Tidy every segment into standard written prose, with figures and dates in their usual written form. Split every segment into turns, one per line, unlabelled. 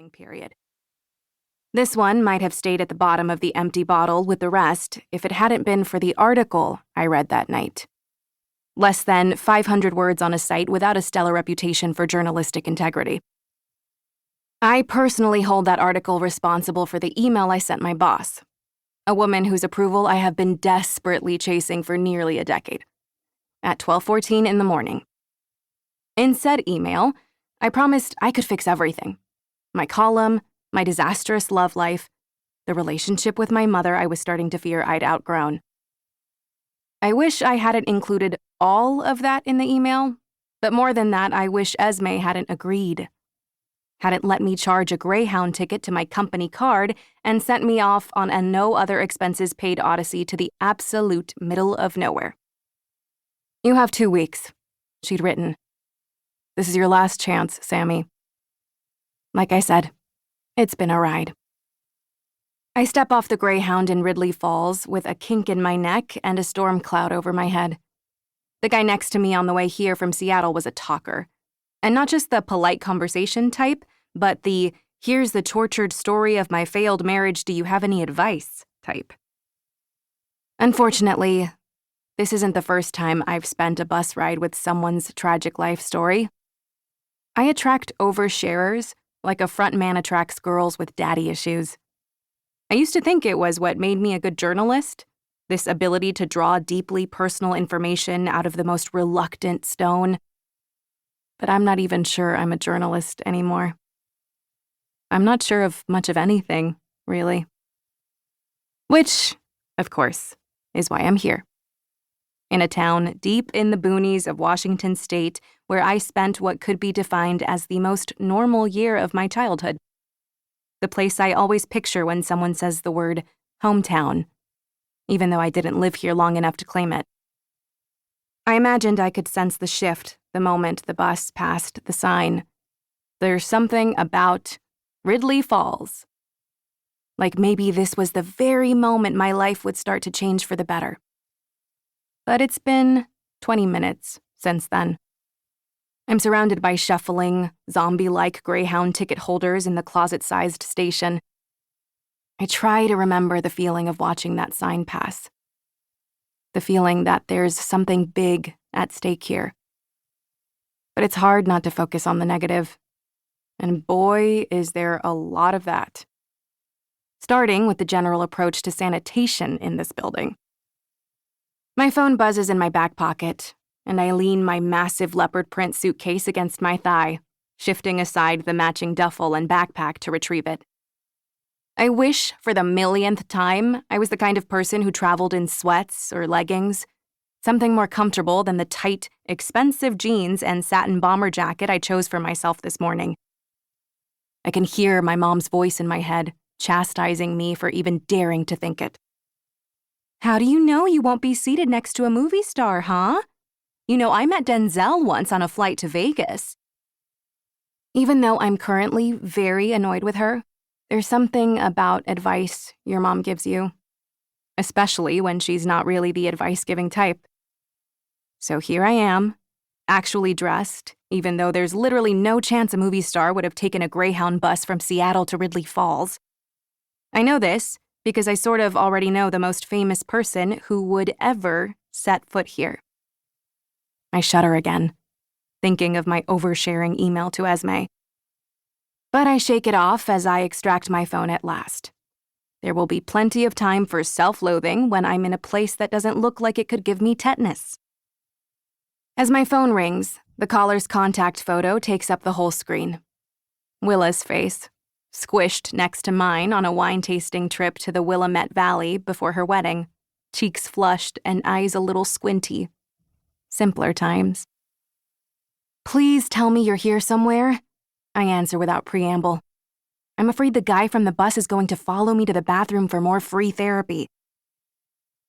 bestselling period. This one might have stayed at the bottom of the empty bottle with the rest if it hadn't been for the article I read that night. Less than 500 words on a site without a stellar reputation for journalistic integrity. I personally hold that article responsible for the email I sent my boss, a woman whose approval I have been desperately chasing for nearly a decade, at 12:14 in the morning. In said email, I promised I could fix everything. My column, my disastrous love life, the relationship with my mother I was starting to fear I'd outgrown. I wish I hadn't included all of that in the email, but more than that, I wish Esme hadn't agreed. Hadn't let me charge a Greyhound ticket to my company card and sent me off on a no other expenses paid odyssey to the absolute middle of nowhere. "You have 2 weeks," she'd written. "This is your last chance, Sammy." Like I said, it's been a ride. I step off the Greyhound in Ridley Falls with a kink in my neck and a storm cloud over my head. The guy next to me on the way here from Seattle was a talker. And not just the polite conversation type, but the "here's the tortured story of my failed marriage, do you have any advice" type. Unfortunately, this isn't the first time I've spent a bus ride with someone's tragic life story. I attract oversharers like a front man attracts girls with daddy issues. I used to think it was what made me a good journalist, this ability to draw deeply personal information out of the most reluctant stone. But I'm not even sure I'm a journalist anymore. I'm not sure of much of anything, really. Which, of course, is why I'm here. In a town deep in the boonies of Washington state where I spent what could be defined as the most normal year of my childhood. The place I always picture when someone says the word hometown, even though I didn't live here long enough to claim it. I imagined I could sense the shift the moment the bus passed the sign. There's something about Ridley Falls. Like maybe this was the very moment my life would start to change for the better. But it's been 20 minutes since then. I'm surrounded by shuffling, zombie-like Greyhound ticket holders in the closet-sized station. I try to remember the feeling of watching that sign pass. The feeling that there's something big at stake here. But it's hard not to focus on the negative. And boy, is there a lot of that. Starting with the general approach to sanitation in this building. My phone buzzes in my back pocket, and I lean my massive leopard print suitcase against my thigh, shifting aside the matching duffel and backpack to retrieve it. I wish, for the millionth time, I was the kind of person who traveled in sweats or leggings, something more comfortable than the tight, expensive jeans and satin bomber jacket I chose for myself this morning. I can hear my mom's voice in my head, chastising me for even daring to think it. "How do you know you won't be seated next to a movie star, huh? You know, I met Denzel once on a flight to Vegas." Even though I'm currently very annoyed with her, there's something about advice your mom gives you, especially when she's not really the advice-giving type. So here I am, actually dressed, even though there's literally no chance a movie star would have taken a Greyhound bus from Seattle to Ridley Falls. I know this because I sort of already know the most famous person who would ever set foot here. I shudder again, thinking of my oversharing email to Esme. But I shake it off as I extract my phone at last. There will be plenty of time for self-loathing when I'm in a place that doesn't look like it could give me tetanus. As my phone rings, the caller's contact photo takes up the whole screen. Willa's face, squished next to mine on a wine-tasting trip to the Willamette Valley before her wedding, cheeks flushed and eyes a little squinty. Simpler times. "Please tell me you're here somewhere," I answer without preamble. I'm afraid the guy from the bus is going to follow me to the bathroom for more free therapy.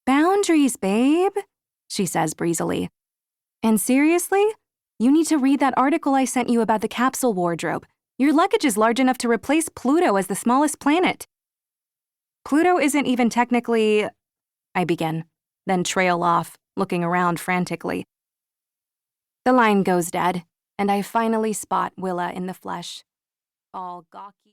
"Boundaries, babe," she says breezily. "And seriously, you need to read that article I sent you about the capsule wardrobe. Your luggage is large enough to replace Pluto as the smallest planet." "Pluto isn't even technically," I begin, then trail off, looking around frantically. The line goes dead, and I finally spot Willa in the flesh, all gawky.